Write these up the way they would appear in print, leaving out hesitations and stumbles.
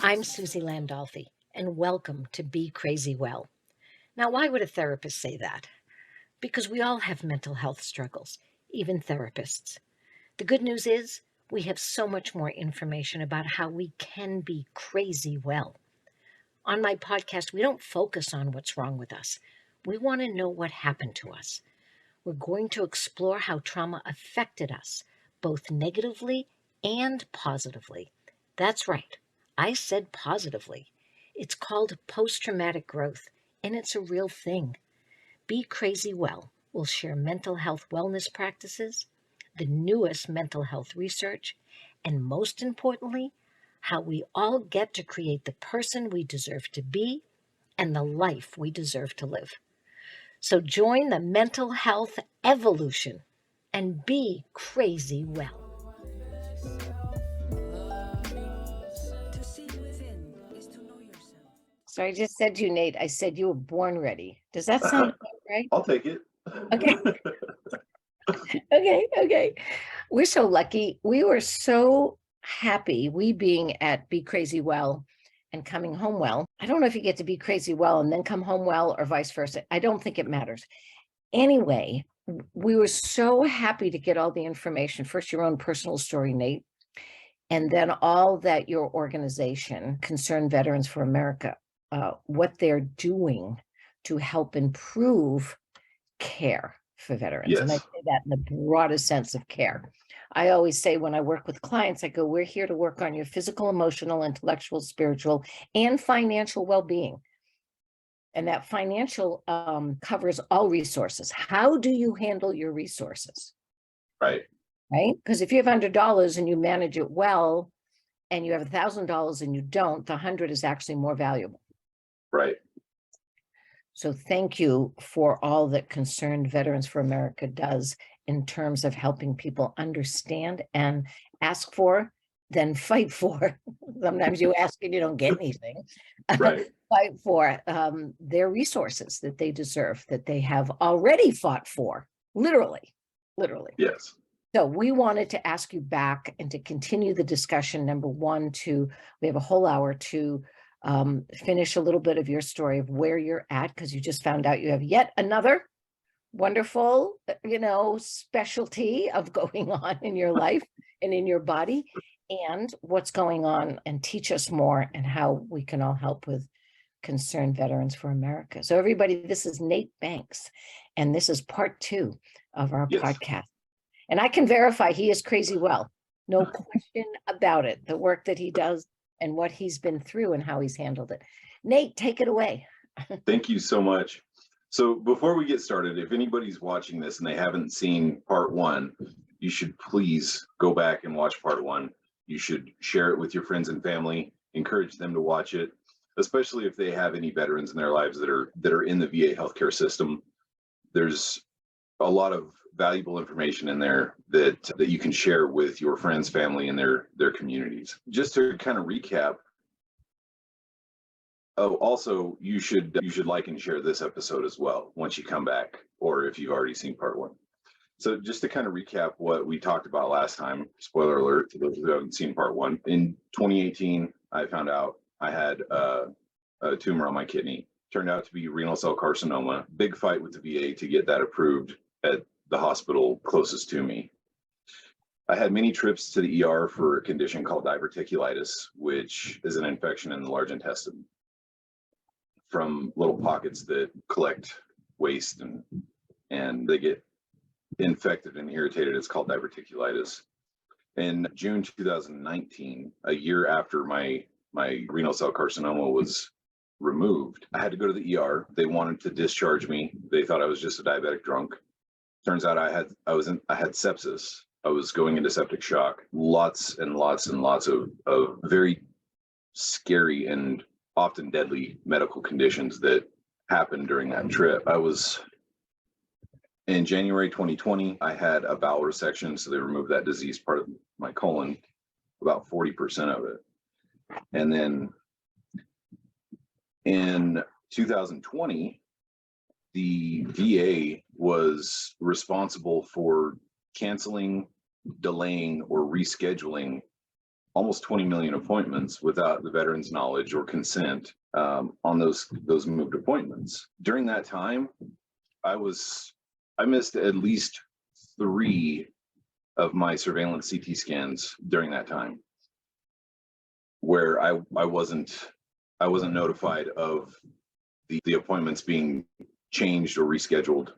I'm Susie Landolfi, and welcome to Be Crazy Well. Now, why would a therapist say that? Because we all have mental health struggles, even therapists. The good news is we have so much more information about how we can be crazy well. On my podcast, we don't focus on what's wrong with us. We want to know what happened to us. We're going to explore how trauma affected us, both negatively and positively. That's right. I said positively. It's called post-traumatic growth, and it's a real thing. Be Crazy Well will share mental health wellness practices, the newest mental health research, and most importantly, how we all get to create the person we deserve to be and the life we deserve to live. So join the mental health evolution and be crazy well. So I just said to you, Nate, I said you were born ready. Does that sound right? I'll take it. Okay. Okay. We're so lucky. We were so happy, we being at Be Crazy Well and coming home well. I don't know if you get to be crazy well and then come home well or vice versa. I don't think it matters. Anyway, we were so happy to get all the information. First, your own personal story, Nate, and then all that your organization, Concerned Veterans for America, what they're doing to help improve care for veterans. Yes. And I say that in the broadest sense of care. I always say when I work with clients, I go, we're here to work on your physical, emotional, intellectual, spiritual, and financial well-being. And that financial covers all resources. How do you handle your resources? Right. Right? Because if you have $100 and you manage it well, and you have $1,000 and you don't, the 100 is actually more valuable. Right. So thank you for all that Concerned Veterans for America does in terms of helping people understand and ask for, then fight for. Sometimes you ask and you don't get anything. Right. Fight for their resources that they deserve, that they have already fought for, literally. Yes. So we wanted to ask you back and to continue the discussion. Number one, we have a whole hour to finish a little bit of your story of where you're at, because you just found out you have yet another wonderful, specialty of going on in your life and in your body, and what's going on, and teach us more and how we can all help with Concerned Veterans for America. So everybody, this is Nate Banks, and this is part 2 of our podcast. And I can verify he is crazy well. No question about it. The work that he does and what he's been through and how he's handled it. Nate, take it away. Thank you so much. So before we get started, if anybody's watching this and they haven't seen part 1, you should please go back and watch part 1. You should share it with your friends and family, encourage them to watch it, especially if they have any veterans in their lives that are in the VA healthcare system. There's a lot of valuable information in there that you can share with your friends, family, and their communities. Just to kind of recap. Oh, also you should like and share this episode as well once you come back, or if you've already seen part 1. So just to kind of recap what we talked about last time, spoiler alert to those who haven't seen part 1. In 2018, I found out I had a tumor on my kidney. Turned out to be renal cell carcinoma. Big fight with the VA to get that approved at the hospital closest to me. I had many trips to the ER for a condition called diverticulitis, which is an infection in the large intestine from little pockets that collect waste and they get infected and irritated. It's called diverticulitis. In June 2019, a year after my renal cell carcinoma was removed, I had to go to the ER. They wanted to discharge me. They thought I was just a diabetic drunk. Turns out I had sepsis. I was going into septic shock. Lots and lots and lots of very scary and often deadly medical conditions that happened during that trip. I was in January 2020. I had a bowel resection, so they removed that disease part of my colon, about 40% of it. And then in 2020, the VA was responsible for canceling, delaying, or rescheduling almost 20 million appointments without the veteran's knowledge or consent on those moved appointments. During that time, I missed at least 3 of my surveillance CT scans during that time, where I wasn't notified of the appointments being changed or rescheduled,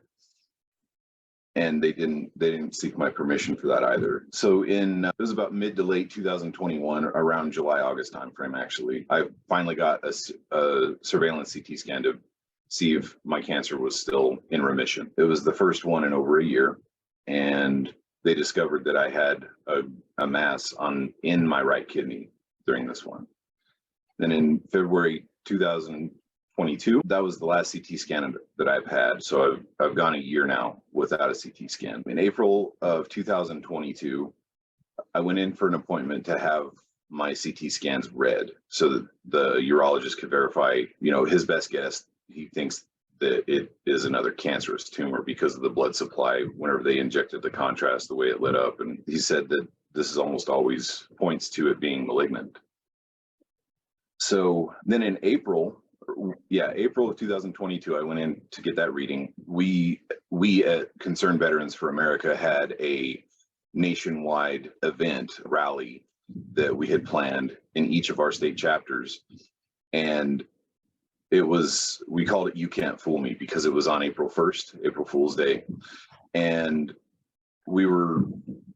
and they didn't seek my permission for that either. So it was about mid to late 2021, around July, August timeframe, actually, I finally got a surveillance CT scan to see if my cancer was still in remission. It was the first one in over a year, and they discovered that I had a mass in my right kidney during this one. Then in February 2022, that was the last CT scan that I've had. So I've gone a year now without a CT scan. In April of 2022, I went in for an appointment to have my CT scans read so that the urologist could verify, his best guess. He thinks that it is another cancerous tumor because of the blood supply whenever they injected the contrast, the way it lit up. And he said that this is almost always points to it being malignant. So then in April of 2022, I went in to get that reading. We at Concerned Veterans for America had a nationwide event rally that we had planned in each of our state chapters. And we called it You Can't Fool Me because it was on April 1st, April Fool's Day. And we were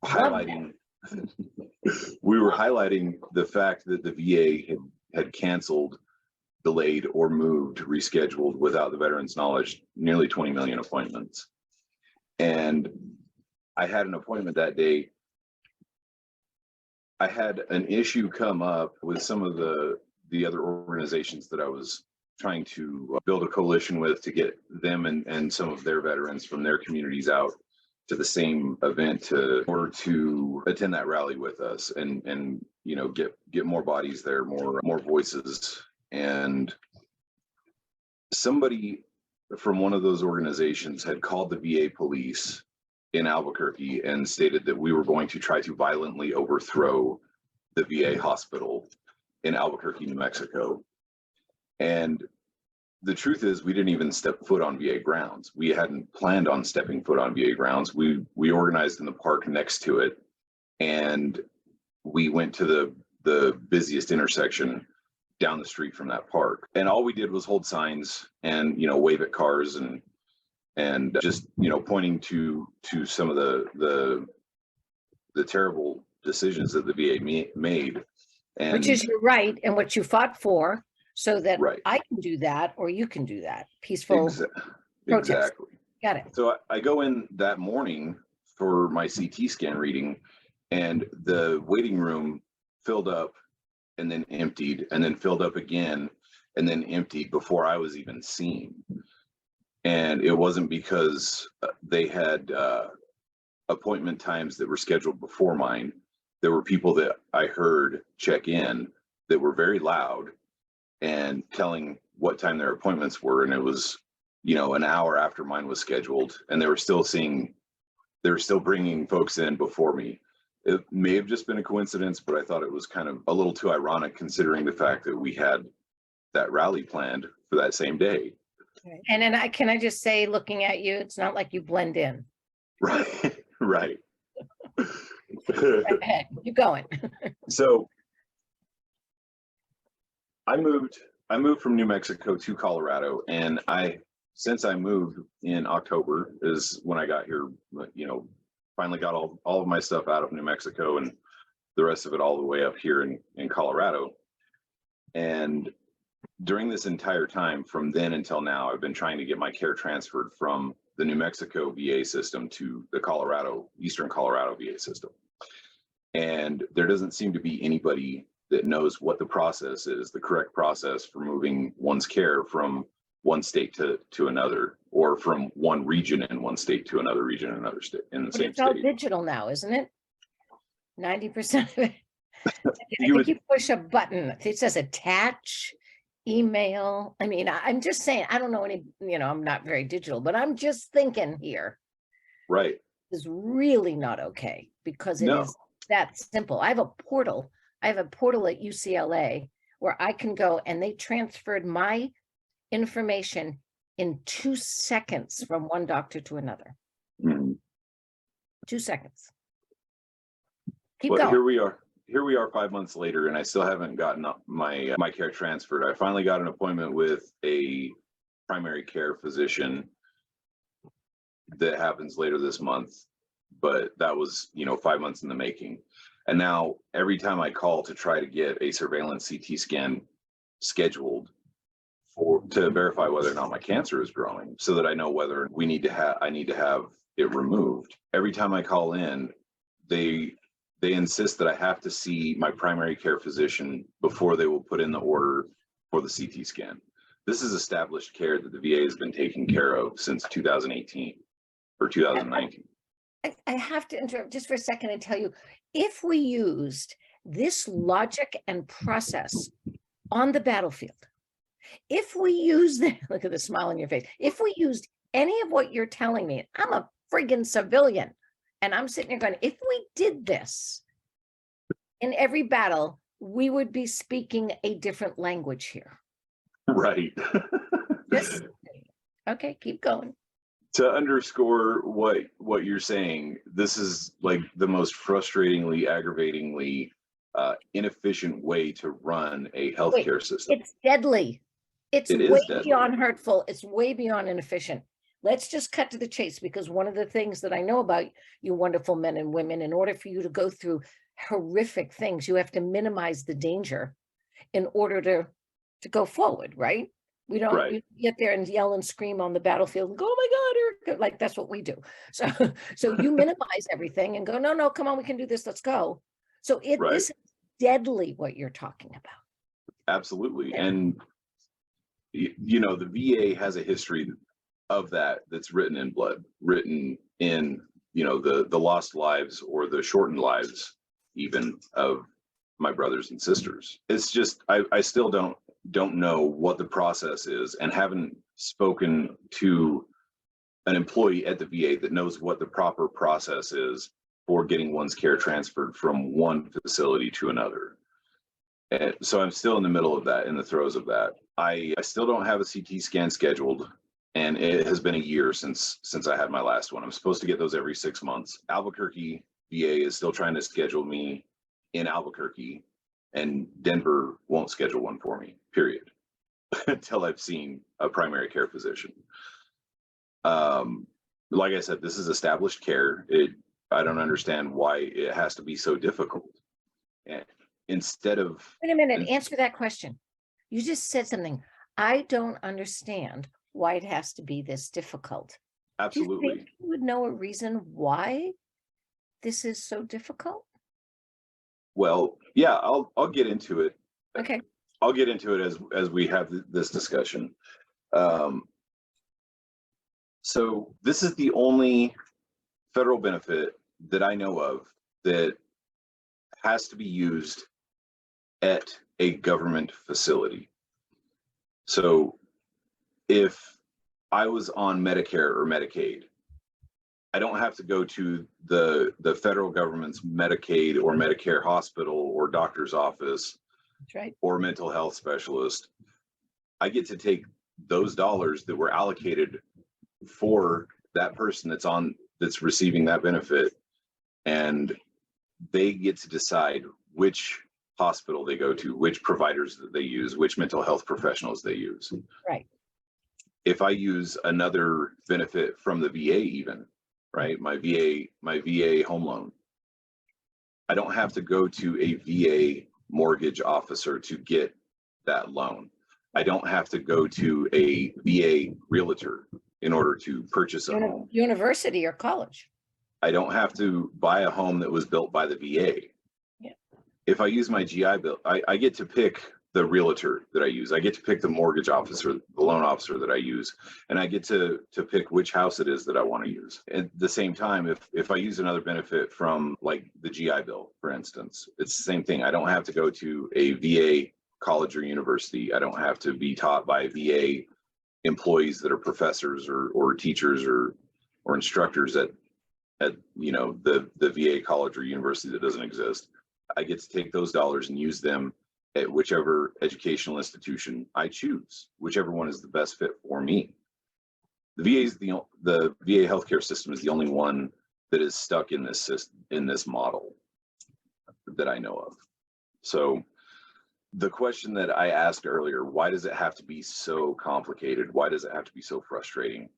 highlighting the fact that the VA had canceled, delayed, or moved, rescheduled without the veterans' knowledge, nearly 20 million appointments. And I had an appointment that day. I had an issue come up with some of the other organizations that I was trying to build a coalition with to get them and some of their veterans from their communities out to the same event in order to attend that rally with us and get more bodies there, more voices. And somebody from one of those organizations had called the VA police in Albuquerque and stated that we were going to try to violently overthrow the VA hospital in Albuquerque, New Mexico. And the truth is, we didn't even step foot on VA grounds. We hadn't planned on stepping foot on VA grounds. We organized in the park next to it, and we went to the busiest intersection down the street from that park. And all we did was hold signs and wave at cars and just pointing to some of the terrible decisions that the VA made. And which is your right and what you fought for, so that right. I can do that or you can do that. Peaceful protest. Exactly. Got it. So I go in that morning for my CT scan reading, and the waiting room filled up and then emptied and then filled up again and then emptied before I was even seen. And it wasn't because they had appointment times that were scheduled before mine. There were people that I heard check in that were very loud and telling what time their appointments were. And it was, an hour after mine was scheduled, and they were still bringing folks in before me. It may have just been a coincidence, but I thought it was kind of a little too ironic considering the fact that we had that rally planned for that same day. And then can I just say, looking at you, it's not like you blend in. Right. Right. Okay, keep going. So I moved from New Mexico to Colorado, and since I moved in October is when I got here, finally got all of my stuff out of New Mexico and the rest of it all the way up here in Colorado. And during this entire time, from then until now, I've been trying to get my care transferred from the New Mexico VA system to the Eastern Colorado VA system. And there doesn't seem to be anybody that knows what the process is, the correct process for moving one's care from one state to another, or from one region in one state to another region in another state in the same state. It's all digital now, isn't it? 90% of it. I think you push a button. It says attach, email. I mean, I'm just saying, I don't know any, I'm not very digital, but I'm just thinking here. Right. Is really not okay because it is that simple. I have a portal I have a portal at UCLA where I can go, and they transferred my information in 2 seconds from one doctor to another. Mhm. 2 seconds. Keep Well, going. Here we are 5 months later, and I still haven't gotten my care transferred. I finally got an appointment with a primary care physician that happens later this month, but that was 5 months in the making. And now every time I call to try to get a surveillance CT scan scheduled to verify whether or not my cancer is growing, so that I know whether I need to have it removed. Every time I call in, they insist that I have to see my primary care physician before they will put in the order for the CT scan. This is established care that the VA has been taking care of since 2018 or 2019. I have to interrupt just for a second and tell you, if we used this logic and process on the battlefield, if we use the, look at the smile on your face, if we used any of what you're telling me, I'm a friggin' civilian, and I'm sitting here going, if we did this in every battle, we would be speaking a different language here. Right. Okay, keep going. To underscore what you're saying, this is like the most frustratingly, aggravatingly inefficient way to run a healthcare system. It's deadly. It's It way is deadly. beyond hurtful. It's way beyond inefficient. Let's just cut to the chase, because one of the things that I know about you wonderful men and women, in order for you to go through horrific things, you have to minimize the danger in order to go forward, right? We don't Right. get there and yell and scream on the battlefield and go, oh my God, like that's what we do. So you minimize everything and go, no, come on, we can do this. Let's go. So Right. This is deadly what you're talking about. Absolutely. And the VA has a history of that's written in blood, written in the lost lives or the shortened lives even of my brothers and sisters. It's just I still don't know what the process is, and haven't spoken to an employee at the VA that knows what the proper process is for getting one's care transferred from one facility to another. And so I'm still in the middle of that, in the throes of that. I still don't have a CT scan scheduled, and it has been a year since I had my last one. I'm supposed to get those every 6 months. Albuquerque VA is still trying to schedule me in Albuquerque, and Denver won't schedule one for me, period, until I've seen a primary care physician. Like I said, this is established care. I don't understand why it has to be so difficult. And instead of... Wait a minute, answer that question. You just said something. I don't understand why it has to be this difficult. Absolutely. Do you think you would know a reason why this is so difficult? Well, yeah, I'll get into it. Okay. I'll get into it as we have this discussion. So this is the only federal benefit that I know of that has to be used at a government facility. So if I was on Medicare or Medicaid, I don't have to go to the federal government's Medicaid or Medicare hospital or doctor's office. That's right. Or mental health specialist. I get to take those dollars that were allocated for that person that's receiving that benefit, and they get to decide which hospital they go to, which providers that they use, which mental health professionals they use. Right. If I use another benefit from the VA, even, right, my VA home loan, I don't have to go to a VA mortgage officer to get that loan. I don't have to go to a VA realtor in order to purchase a home. University or college. I don't have to buy a home that was built by the VA. Yeah. If I use my GI Bill, I get to pick the realtor that I use. I get to pick the mortgage officer, the loan officer that I use, and I get to pick which house it is that I want to use. At the same time, if I use another benefit from like the GI Bill, for instance, it's the same thing. I don't have to go to a VA college or university. I don't have to be taught by VA employees that are professors or teachers or instructors at the VA college or university that doesn't exist. I get to take those dollars and use them at whichever educational institution I choose, whichever one is the best fit for me. The VA is the VA healthcare system is the only one that is stuck in this system, in this model that I know of. So the question that I asked earlier, why does it have to be so complicated? Why does it have to be so frustrating?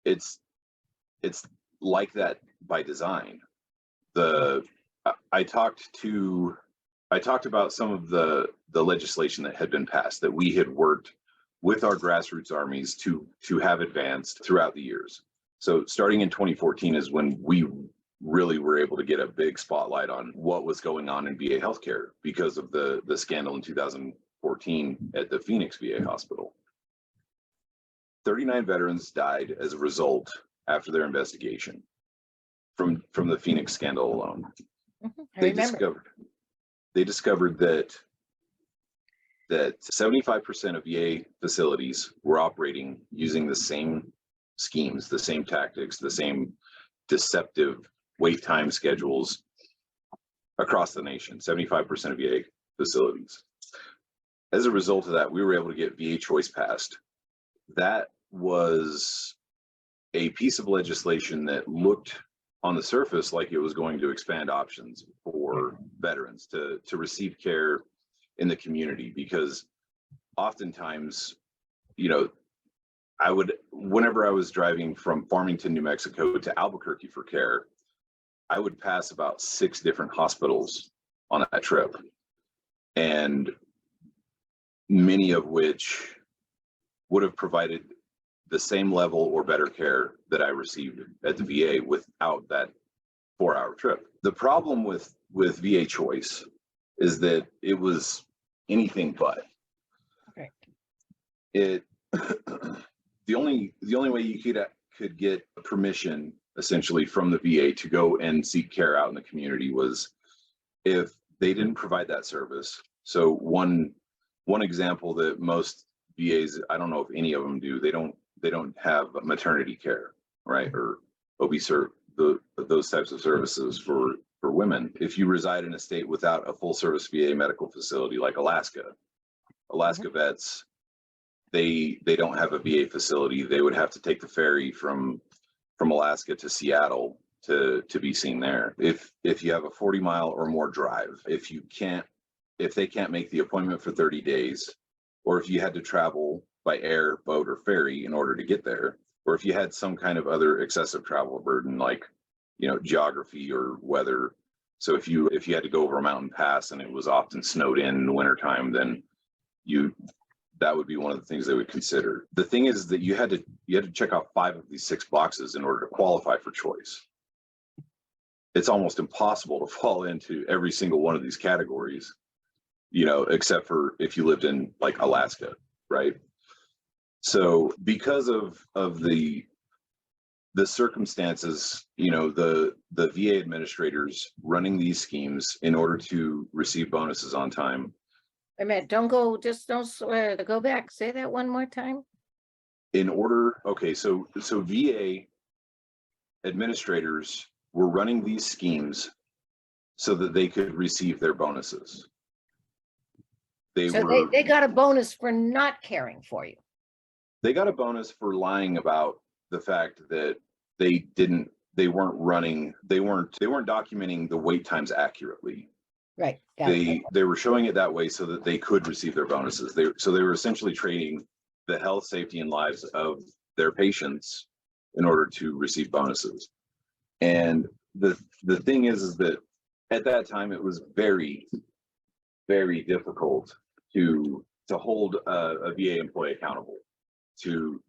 It's like that by design. I talked about some of the legislation that had been passed that we had worked with our grassroots armies to have advanced throughout the years. So starting in 2014 is when we really were able to get a big spotlight on what was going on in VA healthcare because of the scandal in 2014 at the Phoenix VA hospital. 39 veterans died as a result after their investigation from the Phoenix scandal alone. Mm-hmm. They discovered that 75% of VA facilities were operating using the same schemes, the same tactics, the same deceptive wait time schedules across the nation, 75% of VA facilities. As a result of that, we were able to get VA choice passed. That was a piece of legislation that looked on the surface like it was going to expand options for veterans to receive care in the community, because oftentimes, whenever I was driving from Farmington, New Mexico to Albuquerque for care, I would pass about 6 different hospitals on that trip, and many of which would have provided the same level or better care that I received at the VA without that 4-hour trip. The problem with VA choice is that it was anything but. Okay. It the only way you could get permission essentially from the VA to go and seek care out in the community was if they didn't provide that service. So one example that most VAs, I don't know if any of them do, they don't have maternity care, right? Or those types of services for women. If you reside in a state without a full service VA medical facility like Alaska mm-hmm. vets, they don't have a VA facility. They would have to take the ferry from Alaska to Seattle to be seen there. If you have a 40-mile or more drive, if they can't make the appointment for 30 days, or if you had to travel by air, boat, or ferry in order to get there, or if you had some kind of other excessive travel burden like geography or weather. So if you had to go over a mountain pass and it was often snowed in the wintertime, then that would be one of the things they would consider. The thing is that you had to check off 5 of these 6 boxes in order to qualify for choice. It's almost impossible to fall into every single one of these categories, except for if you lived in like Alaska, right? So because of the circumstances, the VA administrators running these schemes in order to receive bonuses on time. Wait a minute, don't swear. Go back. Say that one more time. So VA administrators were running these schemes so that they could receive their bonuses. They got a bonus for not caring for you. They got a bonus for lying about the fact that they weren't documenting the wait times accurately. Right. They were showing it that way so that they could receive their bonuses. They were essentially trading the health, safety, and lives of their patients in order to receive bonuses. And the thing is that at that time it was very, very difficult to hold a VA employee accountable to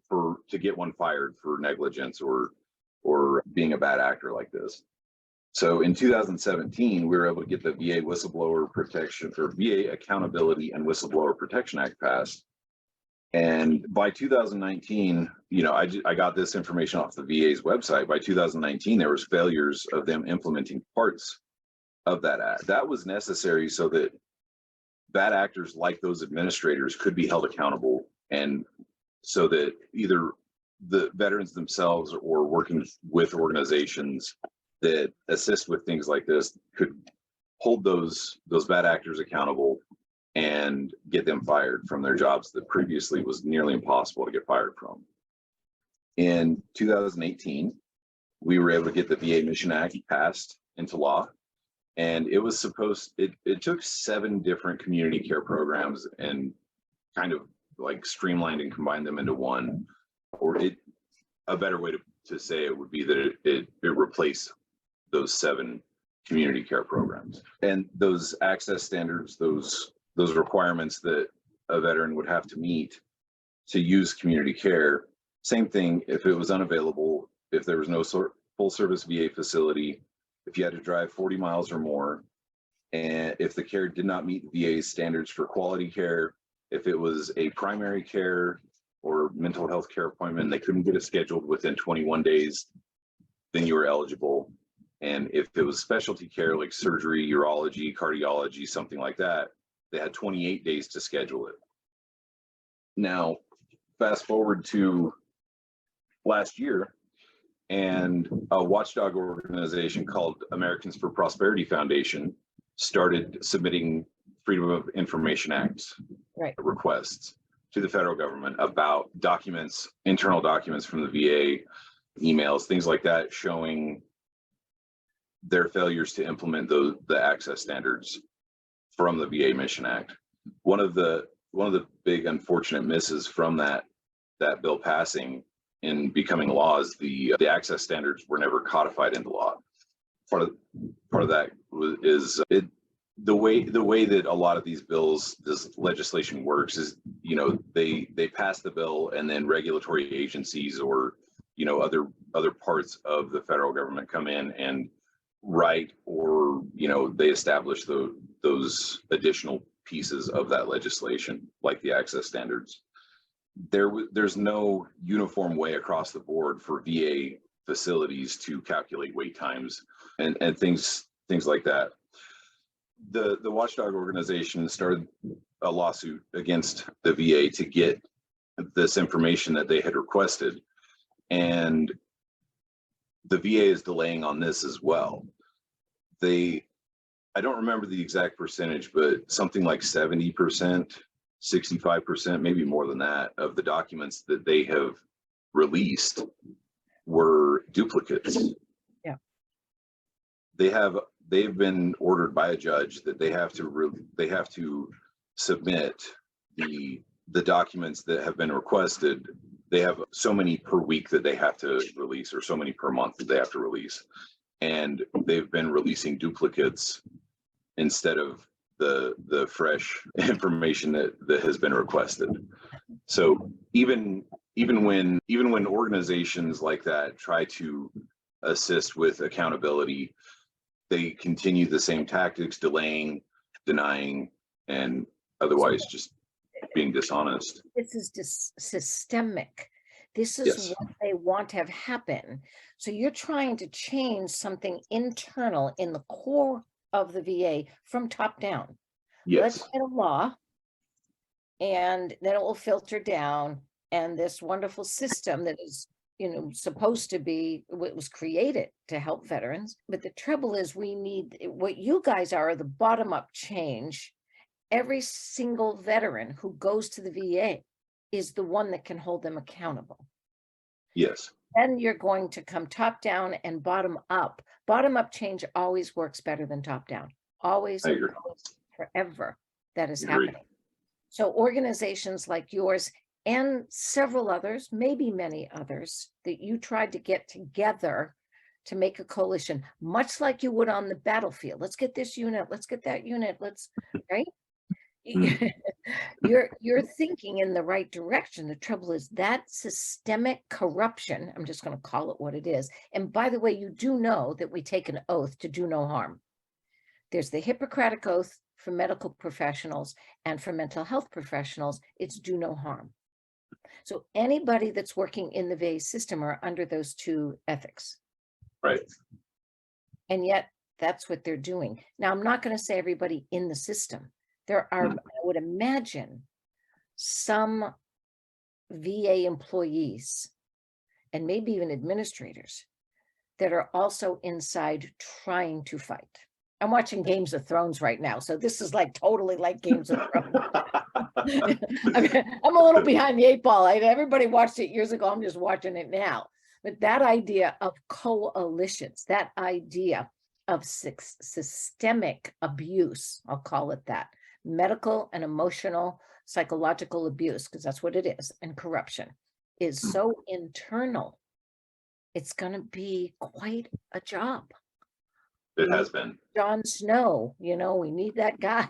get one fired for negligence or being a bad actor like this. So in 2017, we were able to get the VA Whistleblower Protection or VA Accountability and Whistleblower Protection Act passed. And by 2019, I got this information off the VA's website. By 2019, there was failures of them implementing parts of that act. That was necessary so that bad actors like those administrators could be held accountable, and so that either the veterans themselves or working with organizations that assist with things like this could hold those bad actors accountable and get them fired from their jobs that previously was nearly impossible to get fired from. In 2018, we were able to get the VA Mission Act passed into law. And it was it took 7 different community care programs and kind of like streamlined and combined them into one. Or a better way to say it would be that it replaced those 7 community care programs. And those access standards, those requirements that a veteran would have to meet to use community care, same thing if it was unavailable, if there was no full service VA facility, if you had to drive 40 miles or more, and if the care did not meet VA's standards for quality care, if it was a primary care or mental health care appointment, they couldn't get it scheduled within 21 days, then you were eligible. And if it was specialty care like surgery, urology, cardiology, something like that, they had 28 days to schedule it. Now, fast forward to last year, and a watchdog organization called Americans for Prosperity Foundation started submitting Freedom of Information Act requests to the federal government about documents, internal documents from the VA, emails, things like that, showing their failures to implement the access standards from the VA Mission Act. One of the big unfortunate misses from that bill passing in becoming laws, the access standards were never codified into law. Part of that is the way that a lot of these bills, this legislation works is, they pass the bill and then regulatory agencies or other parts of the federal government come in and write, or they establish those additional pieces of that legislation, like the access standards. There's no uniform way across the board for VA facilities to calculate wait times and things like that. The watchdog organization started a lawsuit against the VA to get this information that they had requested, and the VA is delaying on this as well. I don't remember the exact percentage, but something like 70%, 65%, maybe more than that, of the documents that they have released were duplicates. Yeah. They've been ordered by a judge that they have to submit the documents that have been requested. They have so many per week that they have to release, or so many per month that they have to release. And they've been releasing duplicates instead of the fresh information that has been requested. So even when organizations like that try to assist with accountability, they continue the same tactics, delaying, denying, and otherwise just being dishonest. This is systemic. This is what they want to have happen. So you're trying to change something internal in the core of the VA from top down. Yes. Let's get a law, and then it will filter down, and this wonderful system that is supposed to be, what was created to help veterans. But the trouble is, we need what you guys are, the bottom-up change. Every single veteran who goes to the VA is the one that can hold them accountable. Yes. Then you're going to come top down and bottom up. Bottom up change always works better than top down. Always, forever. That is happening. So organizations like yours and several others, maybe many others, that you tried to get together to make a coalition, much like you would on the battlefield. Let's get this unit, let's get that unit, right? You're thinking in the right direction. The trouble is that systemic corruption, I'm just going to call it what it is. And by the way, you do know that we take an oath to do no harm. There's the Hippocratic Oath for medical professionals, and for mental health professionals, it's do no harm. So anybody that's working in the VA system are under those 2 ethics. Right. And yet that's what they're doing. Now, I'm not going to say everybody in the system. There are, I would imagine, some VA employees and maybe even administrators that are also inside trying to fight. I'm watching Games of Thrones right now, so this is like totally like Games of Thrones. I'm a little behind the 8 ball. Everybody watched it years ago. I'm just watching it now. But that idea of coalitions, that idea of systemic abuse, I'll call it that, medical and emotional, psychological abuse, because that's what it is, and corruption is so internal. It's going to be quite a job. It has been. Jon Snow, we need that guy.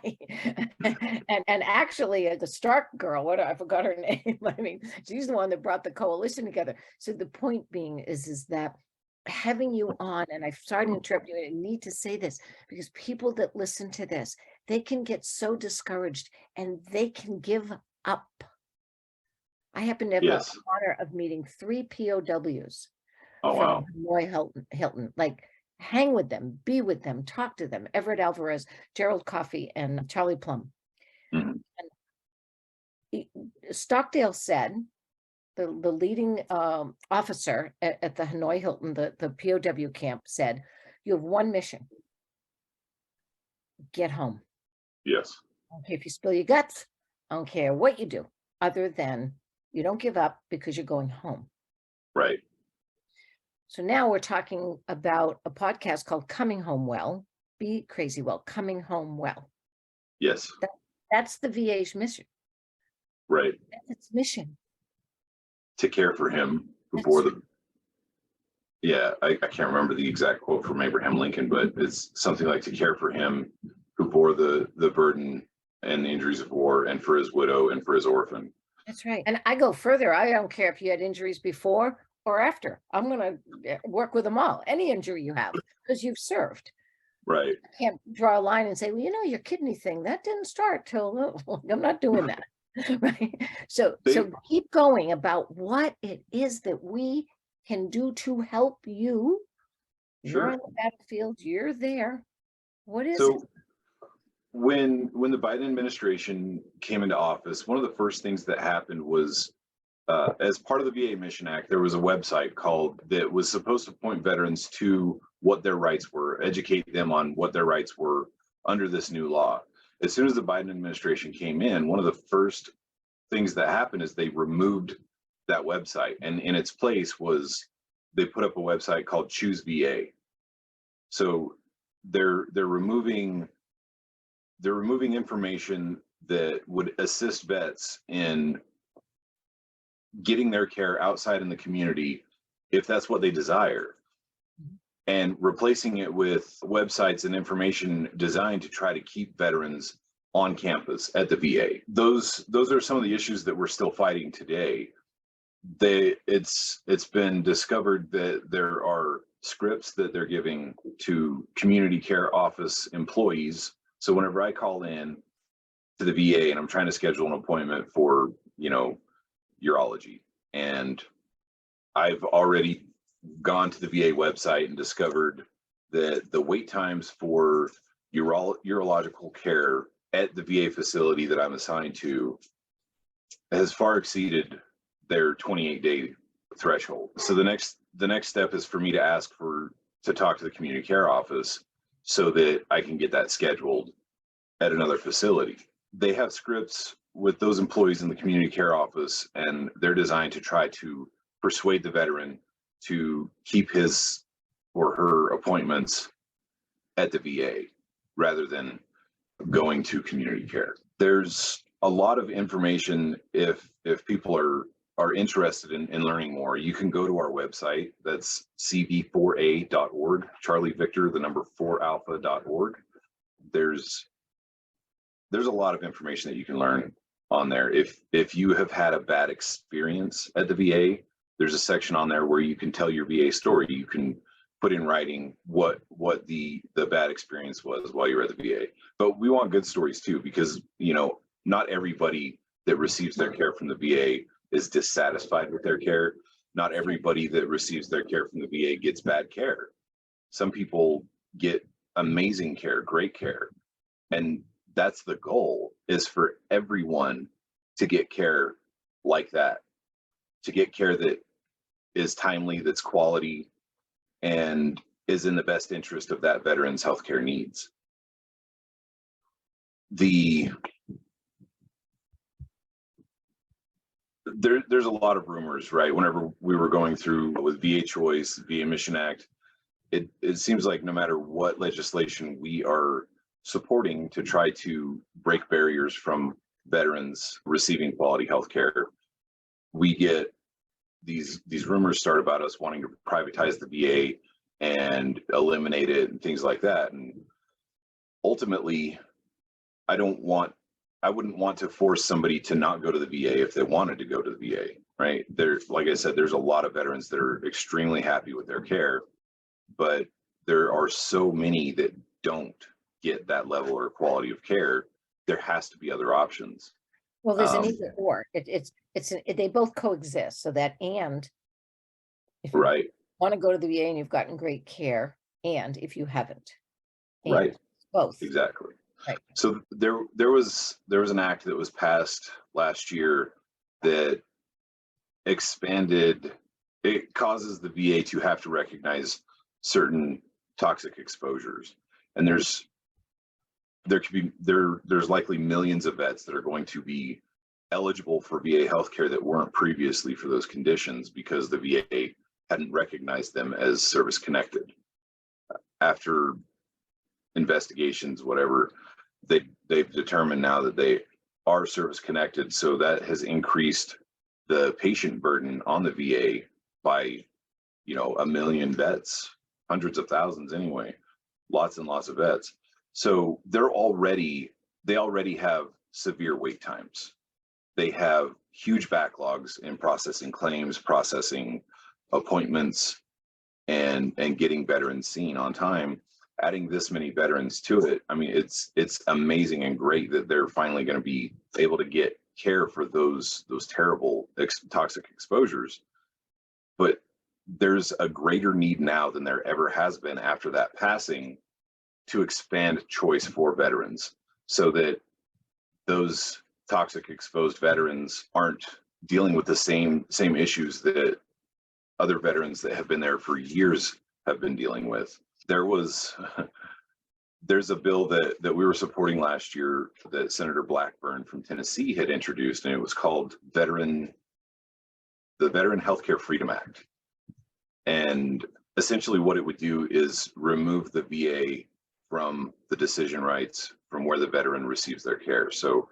and actually the Stark girl, I forgot her name. I mean, she's the one that brought the coalition together. So the point being is that having you on, and I'm sorry to interrupt you, I need to say this because people that listen to this, they can get so discouraged and they can give up. I happen to have the honor of meeting 3 POWs from Hanoi Hilton. Like, hang with them, be with them, talk to them. Everett Alvarez, Gerald Coffey, and Charlie Plum. And Stockdale said, the leading officer at the Hanoi Hilton, the POW camp, said, you have one mission. Get home. Yes. I don't care if you spill your guts. I don't care what you do, other than you don't give up because you're going home. Right. So now we're talking about a podcast called Coming Home Well, Be Crazy Well, Coming Home Well. Yes. That's the VA's mission. Right. That's its mission. To care for him who bore the... Yeah, I can't remember the exact quote from Abraham Lincoln, but it's something like, to care for him who bore the burden and the injuries of war, and for his widow and for his orphan. That's right. And I go further. I don't care if you had injuries before or after. I'm going to work with them all. Any injury you have, because you've served. Right. I can't draw a line and say, well, your kidney thing, that didn't start till, I'm not doing that. Right. So keep going about what it is that we can do to help you. You're on the battlefield. You're there. What is it? When the Biden administration came into office, one of the first things that happened was, as part of the VA Mission Act, there was a website that was supposed to point veterans to what their rights were, educate them on what their rights were under this new law. As soon as the Biden administration came in, one of the first things that happened is they removed that website, and in its place they put up a website called Choose VA. So they're removing information that would assist vets in getting their care outside in the community, if that's what they desire, and replacing it with websites and information designed to try to keep veterans on campus at the VA. Those are some of the issues that we're still fighting today. It's been discovered that there are scripts that they're giving to community care office employees. So whenever I call in to the VA and I'm trying to schedule an appointment for, urology, and I've already gone to the VA website and discovered that the wait times for urological care at the VA facility that I'm assigned to has far exceeded their 28-day threshold. So the next step is for me to ask to talk to the community care office so that I can get that scheduled at another facility. They have scripts with those employees in the community care office, and they're designed to try to persuade the veteran to keep his or her appointments at the VA rather than going to community care. There's a lot of information. If people are interested in learning more, you can go to our website. That's cv4a.org, Charlie Victor, the number 4alpha.org. There's a lot of information that you can learn on there. If you have had a bad experience at the VA, there's a section on there where you can tell your VA story. You can put in writing what the bad experience was while you were at the VA. But we want good stories too, because not everybody that receives their care from the VA is dissatisfied with their care. Not everybody that receives their care from the VA gets bad care. Some people get amazing care, great care. And that's the goal, is for everyone to get care like that, to get care that is timely, that's quality, and is in the best interest of that veteran's healthcare needs. the there's a lot of rumors, right? Whenever we were going through with VA Choice, VA Mission Act, it seems like no matter what legislation we are supporting to try to break barriers from veterans receiving quality health care, we get these rumors start about us wanting to privatize the VA and eliminate it and things like that. And ultimately, I wouldn't want to force somebody to not go to the VA if they wanted to go to the VA, right? Like I said, there's a lot of veterans that are extremely happy with their care, but there are so many that don't get that level or quality of care. There has to be other options. Well, there's an either or. They both coexist. So that, and if you right, want to go to the VA and you've gotten great care, and if you haven't, and right, both. exactly. Right. So there was an act that was passed last year that expanded. It causes the VA to have to recognize certain toxic exposures, and there's likely millions of vets that are going to be eligible for VA healthcare that weren't previously for those conditions because the VA hadn't recognized them as service connected. After investigations, whatever, they've determined now that they are service connected, so that has increased the patient burden on the VA by 1 million vets, hundreds of thousands anyway, lots and lots of vets. So they already have severe wait times. They have huge backlogs in processing claims, processing appointments, and getting veterans seen on time. Adding this many veterans to it, I mean, it's amazing and great that they're finally going to be able to get care for those terrible toxic exposures. But there's a greater need now than there ever has been after that passing to expand choice for veterans so that those toxic exposed veterans aren't dealing with the same issues that other veterans that have been there for years have been dealing with. There's a bill that we were supporting last year that Senator Blackburn from Tennessee had introduced, and it was called the Veteran Healthcare Freedom Act. And essentially what it would do is remove the VA from the decision rights from where the veteran receives their care. So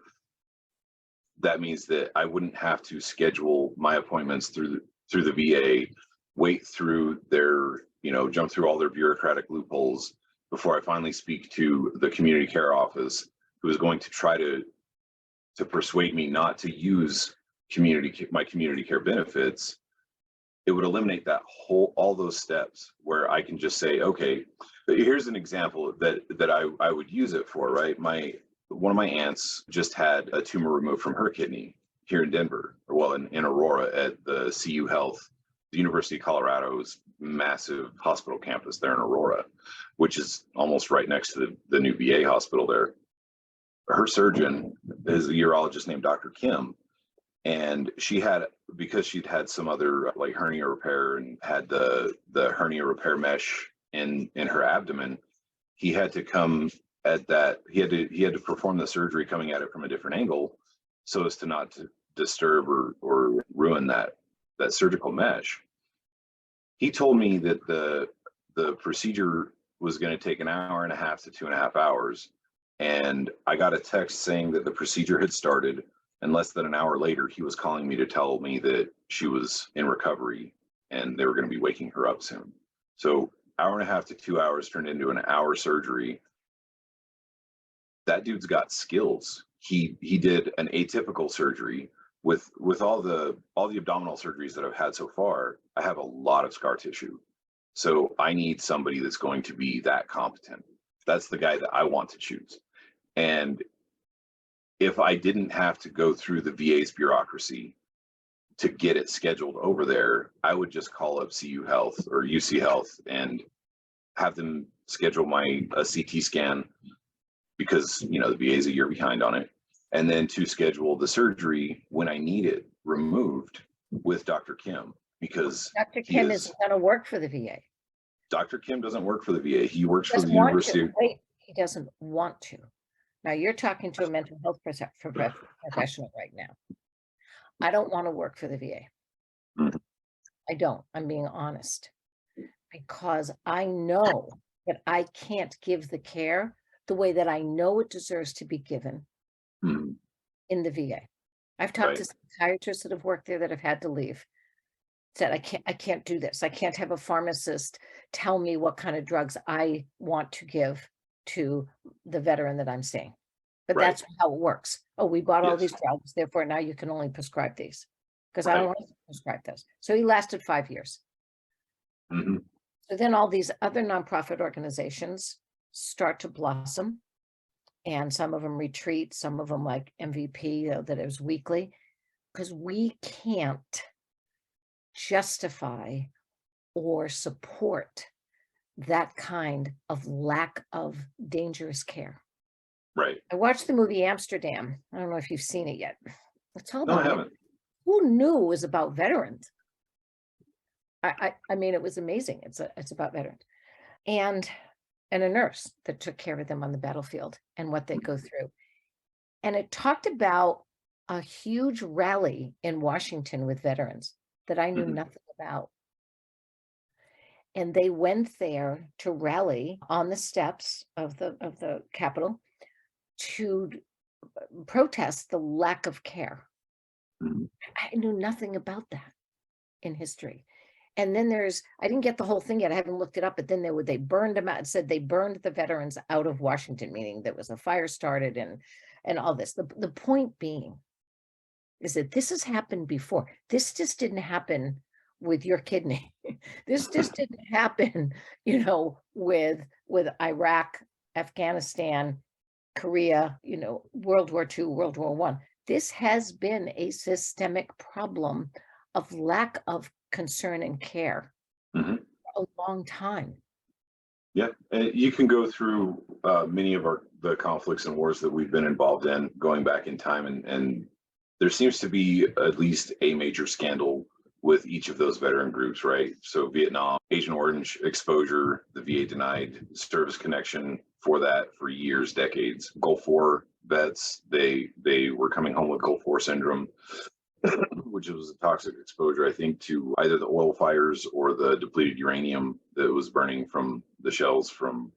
that means that I wouldn't have to schedule my appointments through the VA, wait through their, jump through all their bureaucratic loopholes before I finally speak to the community care office, who is going to try to persuade me not to use my community care benefits. It would eliminate all those steps where I can just say, okay, here's an example that I would use it for, right? One of my aunts just had a tumor removed from her kidney here in Denver, in Aurora at the CU Health, the University of Colorado's massive hospital campus there in Aurora, which is almost right next to the new VA hospital there. Her surgeon is a urologist named Dr. Kim. And because she'd had some other like hernia repair and had the hernia repair mesh in her abdomen, he had to come at that. He had to perform the surgery coming at it from a different angle so as to not to disturb or ruin that surgical mesh. He told me that the procedure was going to take 1.5 hours to 2.5 hours. And I got a text saying that the procedure had started. And less than an hour later, he was calling me to tell me that she was in recovery and they were going to be waking her up soon. So 1.5 hours to 2 hours turned into an hour surgery. That dude's got skills. He did an atypical surgery with all the abdominal surgeries that I've had so far. I have a lot of scar tissue. So I need somebody that's going to be that competent. That's the guy that I want to choose. And if I didn't have to go through the VA's bureaucracy to get it scheduled over there, I would just call up CU Health or UC Health and have them schedule a CT scan because, the VA is a year behind on it. And then to schedule the surgery when I need it removed with Dr. Kim, because Dr. Kim isn't going to work for the VA. Dr. Kim doesn't work for the VA. He works for the University. Wait, he doesn't want to. Now you're talking to a mental health professional right now. I don't want to work for the VA. Mhm. I don't. I'm being honest, because I know that I can't give the care the way that I know it deserves to be given Mhm. in the VA. I've talked Right. to psychiatrists that have worked there that have had to leave. Said, I can't do this. I can't have a pharmacist tell me what kind of drugs I want to give to the veteran that I'm seeing. But Right. that's how it works. Oh, we bought all Yes. these drugs, therefore now you can only prescribe these, because I don't Right. want to prescribe those. So he lasted 5 years. Hmm. So then all these other nonprofit organizations start to blossom, and some of them retreat, some of them like MVP, that is weekly, because we can't justify or support that kind of lack of dangerous care. Right. I watched the movie Amsterdam. I don't know if you've seen it yet. It's all No, I about haven't. who knew it was about veterans. I mean, it was amazing. It's about veterans and a nurse that took care of them on the battlefield and what they go through. And it talked about a huge rally in Washington with veterans that I knew Mhm. nothing about. And they went there to rally on the steps of the Capitol to protest the lack of care. Mhm. I knew nothing about that in history. And then I didn't get the whole thing yet. I haven't looked it up, but then they burned them out. It said they burned the veterans out of Washington, meaning there was a fire started and all this. The point being is that this has happened before. This just didn't happen with your kidney. This just didn't happen, with Iraq, Afghanistan, Korea, World War II, World War I. This has been a systemic problem of lack of concern and care Mhm. for a long time. Yeah, and you can go through many of the conflicts and wars that we've been involved in, going back in time, and there seems to be at least a major scandal with each of those veteran groups, right? So Vietnam, Agent Orange exposure, the VA denied service connection for that for years, decades. Gulf War vets, they were coming home with Gulf War syndrome, which was a toxic exposure, I think, to either the oil fires or the depleted uranium that was burning from the shells from,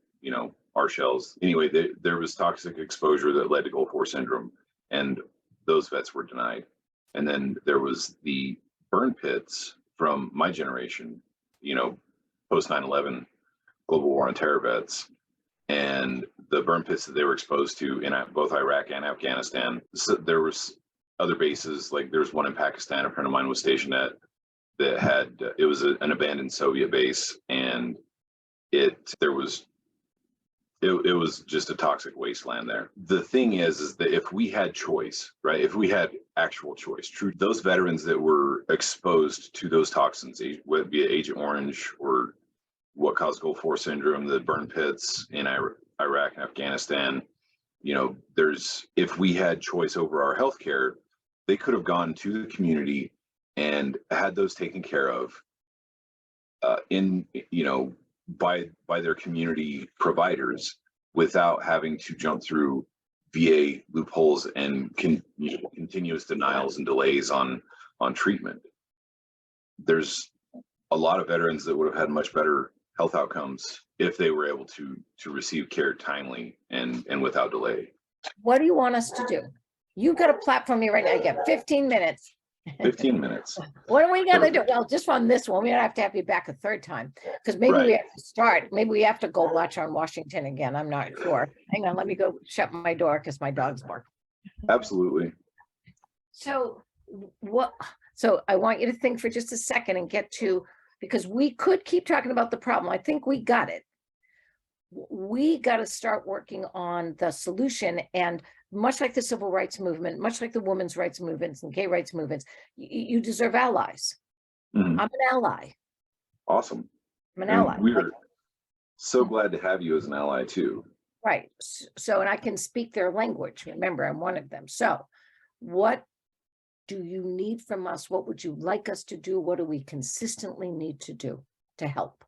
our shells. Anyway, there was toxic exposure that led to Gulf War syndrome, and those vets were denied. And then there was the burn pits from my generation, post 9/11 global war on terror vets, and the burn pits that they were exposed to in both Iraq and Afghanistan. So there was other bases, like there's one in Pakistan a friend of mine was stationed at, that had it was an abandoned Soviet base, and there was it was just a toxic wasteland there. The thing is that if we had choice, right? If we had actual choice, true, those veterans that were exposed to those toxins, whether it be Agent Orange or what caused Gulf War syndrome, the burn pits in Iraq and Afghanistan, if we had choice over our healthcare, they could have gone to the community and had those taken care of in by their community providers without having to jump through VA loopholes and continuous denials and delays on treatment. There's a lot of veterans that would have had much better health outcomes if they were able to receive care timely and without delay. What do you want us to do? You've got a platform here right now. You get 15 minutes. 15 minutes. What are we gonna do? Perfect. Well, just on this one, we don't have to have you back a third time, because maybe we Right. have to start. Maybe we have to go watch on Washington again. I'm not sure. Hang on, let me go shut my door because my dog's barking. Absolutely. So so I want you to think for just a second and get to, because we could keep talking about the problem. I think we got it. We got to start working on the solution. And much like the civil rights movement, much like the women's rights movements and gay rights movements, you deserve allies. Mhm. I'm an ally. Awesome. I'm an And ally. we're so glad to have you as an ally too. Right. So, and I can speak their language. Remember, I'm one of them. So what do you need from us? What would you like us to do? What do we consistently need to do to help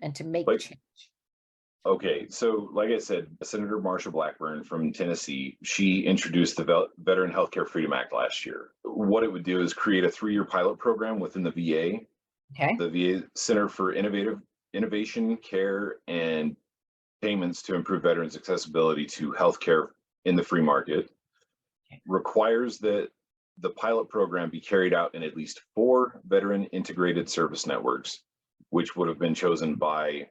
and to make Like change? Okay, so like I said, Senator Marsha Blackburn from Tennessee, she introduced the Veteran Healthcare Freedom Act last year. What it would do is create a 3-year pilot program within the VA, Okay. the VA Center for Innovation, Care, and Payments to improve veterans' accessibility to healthcare in the free market. Requires that the pilot program be carried out in at least 4 veteran integrated service networks, which would have been chosen by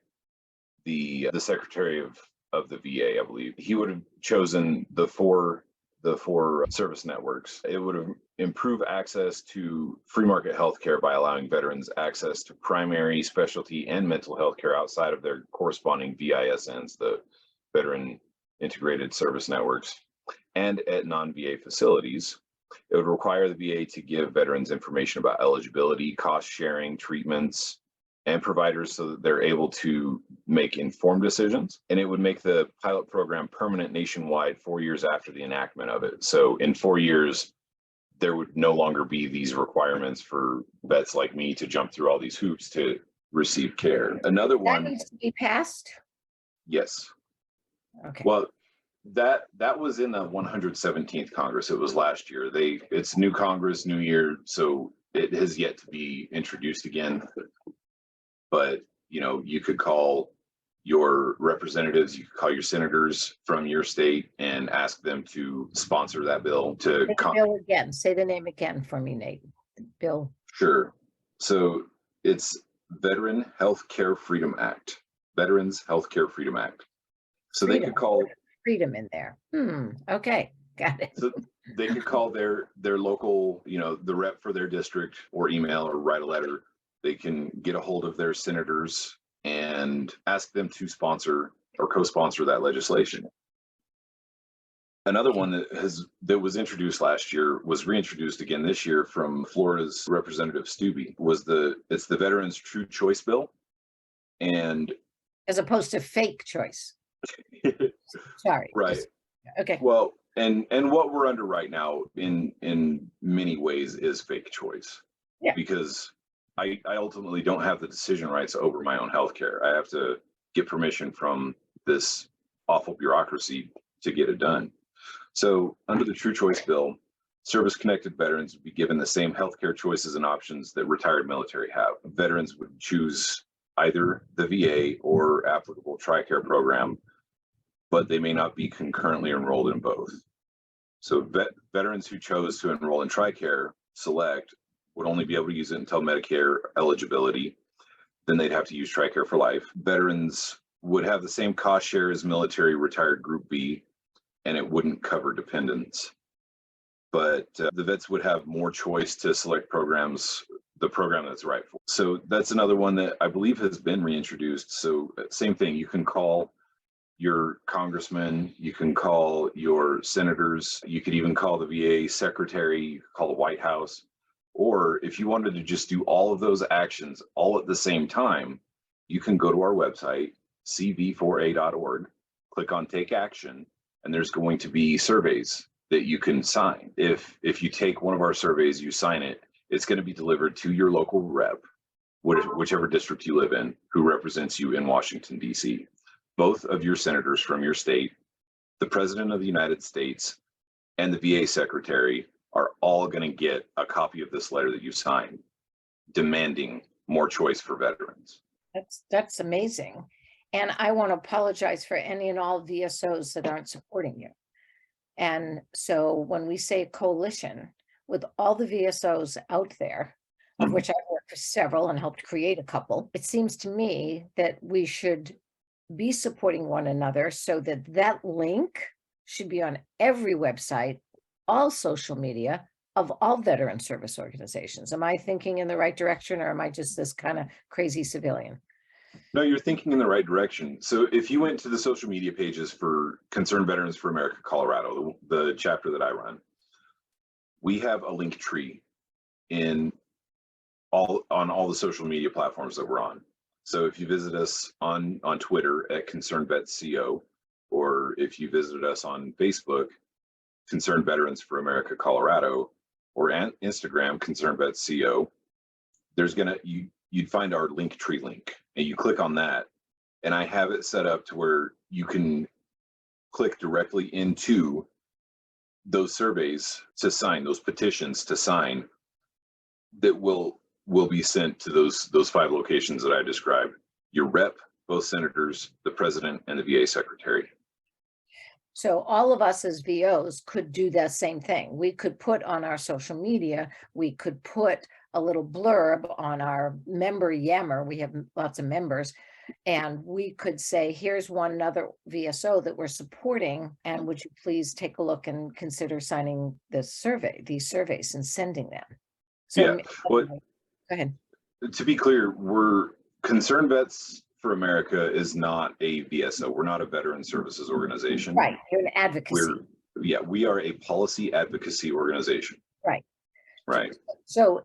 the secretary of the VA, I believe. He would have chosen the four service networks. It would have improved access to free market healthcare by allowing veterans access to primary, specialty, and mental health care outside of their corresponding VISNs, the Veteran Integrated Service Networks, and at non-VA facilities. It would require the VA to give veterans information about eligibility, cost sharing, treatments, and providers so that they're able to make informed decisions. And it would make the pilot program permanent nationwide 4 years after the enactment of it. So in 4 years, there would no longer be these requirements for vets like me to jump through all these hoops to receive care. Another That one, needs to be passed. yes. Okay. Well, that was in the 117th Congress. It was last year. It's new Congress, new year, so it has yet to be introduced again. But you could call your representatives, you could call your senators from your state and ask them to sponsor that bill to Say the bill again. Say the name again for me, Nate. Bill. Sure. So it's Veteran Healthcare Freedom Act, Veterans Healthcare Freedom Act. So they could call freedom in there. Okay, got it. So they could call their local, the rep for their district, or email or write a letter. They can get a hold of their senators and ask them to sponsor or co-sponsor that legislation. Another one that was introduced last year was reintroduced again this year from Florida's Representative Stubbe. It's the Veterans True Choice Bill, and as opposed to fake choice. Sorry. Right. Okay. Well, and what we're under right now in many ways is fake choice. Yeah. Because I ultimately don't have the decision rights over my own healthcare. I have to get permission from this awful bureaucracy to get it done. So under the True Choice Bill, service-connected veterans would be given the same healthcare choices and options that retired military have. Veterans would choose either the VA or applicable TRICARE program, but they may not be concurrently enrolled in both. So veterans who chose to enroll in TRICARE Select would only be able to use it until Medicare eligibility. Then they'd have to use TRICARE for life. Veterans would have the same cost share as military retired Group B, and it wouldn't cover dependents. But the vets would have more choice to select the program that's right for. So that's another one that I believe has been reintroduced. So same thing, you can call your congressman, you can call your senators, you could even call the VA secretary, you could call the White House. Or if you wanted to just do all of those actions all at the same time, you can go to our website, cv4a.org, click on Take Action, and there's going to be surveys that you can sign. If you take one of our surveys, you sign it, it's going to be delivered to your local rep, whichever district you live in, who represents you in Washington, D.C. Both of your senators from your state, the President of the United States, and the VA secretary are all going to get a copy of this letter that you signed, demanding more choice for veterans. That's amazing. And I want to apologize for any and all VSOs that aren't supporting you. And so when we say coalition, with all the VSOs out there, of which I've worked for several and helped create a couple, it seems to me that we should be supporting one another, so that link should be on every website, all social media of all veteran service organizations. Am I thinking in the right direction, or am I just this kind of crazy civilian? No, you're thinking in the right direction. So if you went to the social media pages for Concerned Veterans for America, Colorado, the chapter that I run, we have a link tree on all the social media platforms that we're on. So if you visit us on Twitter at Concerned Vets CO, or if you visited us on Facebook, Concerned Veterans for America, Colorado, or Instagram, Concerned Vets CO, you'd find our link tree link, and you click on that, and I have it set up to where you can click directly into those surveys to sign, those petitions to sign, that will be sent to those 5 locations that I described. Your rep, both senators, the president, and the VA secretary. So all of us as VOs could do the same thing. We could put on our social media, we could put a little blurb on our member Yammer. We have lots of members. And we could say, here's one other VSO that we're supporting. And would you please take a look and consider signing these surveys and sending them? So Yeah. Well, go ahead. To be clear, we're Concerned Vets for America is not a VSO. We're not a veteran services organization. Right. You're an advocacy. We are a policy advocacy organization. Right. Right. So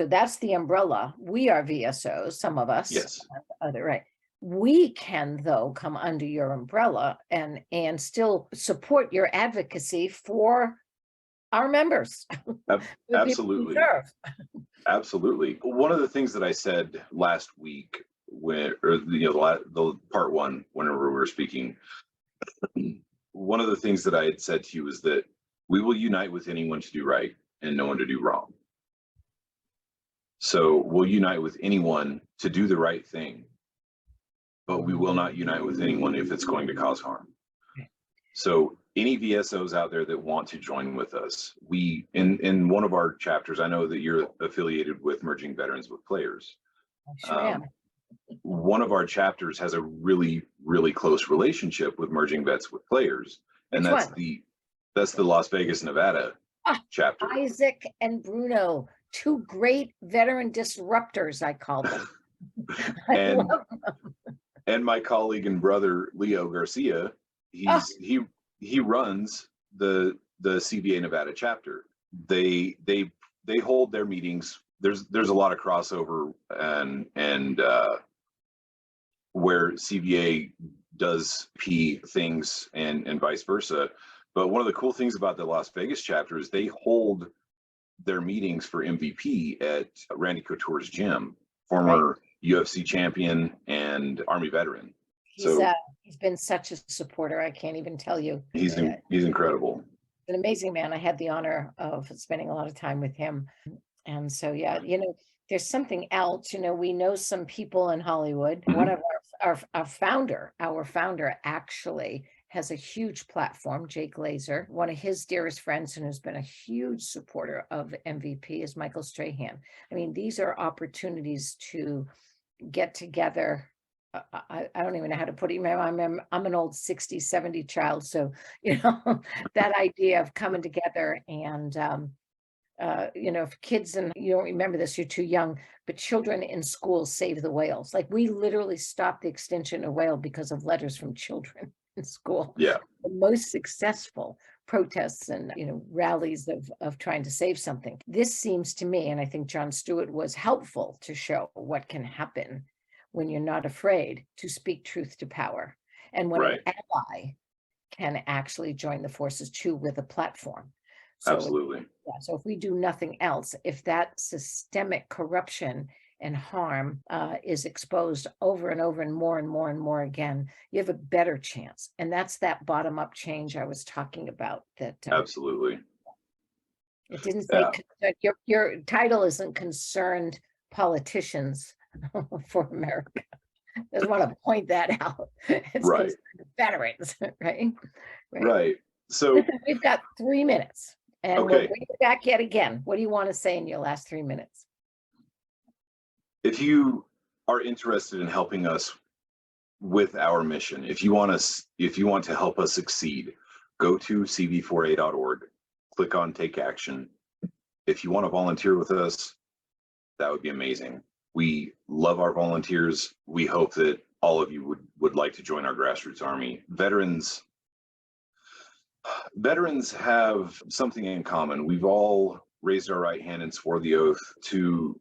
that's the umbrella. We are VSOs, some of us. Yes. Other, right. We can, though, come under your umbrella and still support your advocacy for our members. Absolutely. Absolutely. One of the things that I said last week, the part 1, whenever we were speaking, one of the things that I had said to you is that we will unite with anyone to do right and no one to do wrong. So we'll unite with anyone to do the right thing, but we will not unite with anyone if it's going to cause harm. So any VSOs out there that want to join with us, we in one of our chapters, I know that you're affiliated with Merging Veterans with Players. I sure am. One of our chapters has a really, really close relationship with Merging Vets with Players, and that's the Las Vegas, Nevada chapter. Isaac and Bruno, 2 great veteran disruptors, I call them. And my colleague and brother Leo Garcia, he runs the CVA Nevada chapter. They hold their meetings. There's a lot of crossover and where CVA does P things and vice versa. But one of the cool things about the Las Vegas chapter is they hold their meetings for MVP at Randy Couture's gym, former UFC champion and Army veteran. He's been such a supporter. I can't even tell you. He's incredible. An amazing man. I had the honor of spending a lot of time with him. And so, there's something else, we know some people in Hollywood. Mm-hmm. One of our founder actually has a huge platform, Jake Laser. One of his dearest friends and who's been a huge supporter of MVP is Michael Strahan. I mean, these are opportunities to get together. I don't even know how to put it. I'm an old 60s, 70s child. So, that idea of coming together and, if kids, and you don't remember this, you're too young, but children in schools save the whales. Like, we literally stopped the extinction of whale because of letters from children in school. Yeah. The most successful protests and, rallies of trying to save something. This seems to me, and I think Jon Stewart was helpful to show what can happen when you're not afraid to speak truth to power. And when an ally can actually join the forces too with a platform. So, absolutely. So if we do nothing else, if that systemic corruption and harm is exposed over and over and more again, you have a better chance. And that's that bottom up change I was talking about. That absolutely. It didn't say your title isn't Concerned Politicians for America. I just want to point that out. It's veterans, right? Right. So we've got 3 minutes. And we'll bring it back yet again. What do you want to say in your last 3 minutes? If you are interested in helping us with our mission, if you want to help us succeed, go to cv4a.org, click on Take Action. If you want to volunteer with us, that would be amazing. We love our volunteers. We hope that all of you would like to join our grassroots army. Veterans have something in common. We've all raised our right hand and swore the oath to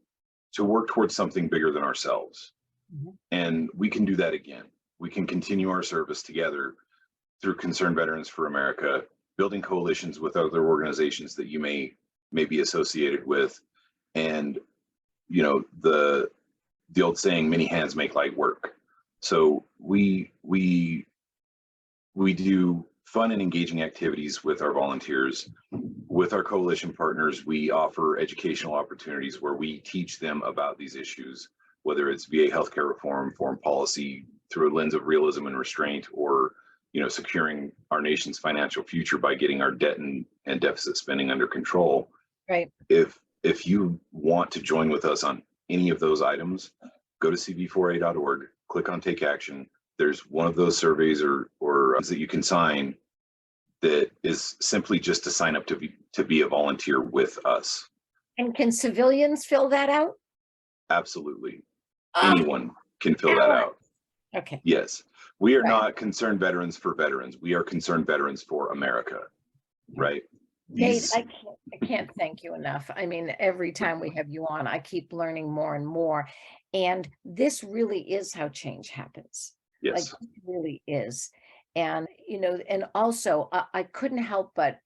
work towards something bigger than ourselves. Mm-hmm. And we can do that again. We can continue our service together through Concerned Veterans for America, building coalitions with other organizations that you may be associated with. And, the old saying, many hands make light work. So we do fun and engaging activities with our volunteers. With our coalition partners, we offer educational opportunities where we teach them about these issues, whether it's VA healthcare reform, foreign policy, through a lens of realism and restraint, or securing our nation's financial future by getting our debt and deficit spending under control. Right. If you want to join with us on any of those items, go to cv4a.org, click on Take Action. There's one of those surveys or that you can sign that is simply just to sign up to be a volunteer with us. And can civilians fill that out? Absolutely. Anyone can fill that out. Okay. Yes. We are not concerned veterans for veterans. We are concerned veterans for America, right? Nate, I can't thank you enough. I mean, every time we have you on, I keep learning more and more. And this really is how change happens. Yes. Like, it really is. And, and also I couldn't help but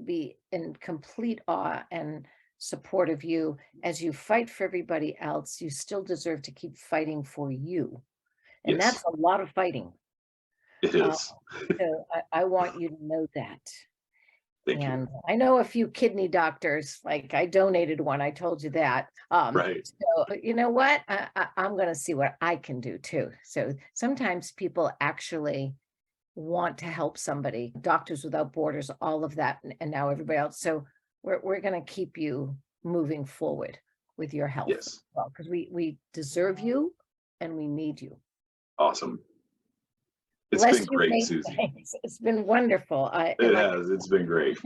be in complete awe and support of you. As you fight for everybody else, you still deserve to keep fighting for you. And Yes. that's a lot of fighting. It is. So I want you to know that. Thank And you. I know a few kidney doctors, like I donated one, I told you that. Right. So you know what? I'm going to see what I can do too. So sometimes people actually want to help somebody, Doctors Without Borders, all of that, and now everybody else. So we're going to keep you moving forward with your health. Yes. Well, because we deserve you and we need you. Awesome. It's Bless been you, great, Nate. Susie. Thanks. It's been wonderful. It has. It's been great.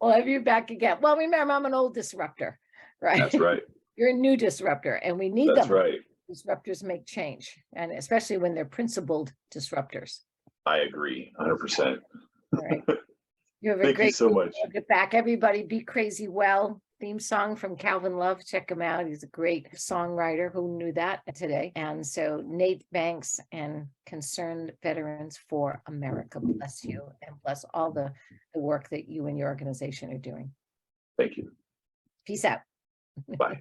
We'll have you back again. Well, remember, I'm an old disruptor, right? That's right. You're a new disruptor, and we need That's them. right. Disruptors make change, and especially when they're principled disruptors. I agree, 100%. All right. You have a Thank great you so much. We'll get back. Everybody, Be Crazy Well. Theme song from Calvin Love. Check him out. He's a great songwriter. Who knew that today? And so Nate Banks and Concerned Veterans for America. Bless you and bless all the work that you and your organization are doing. Thank you. Peace out. Bye.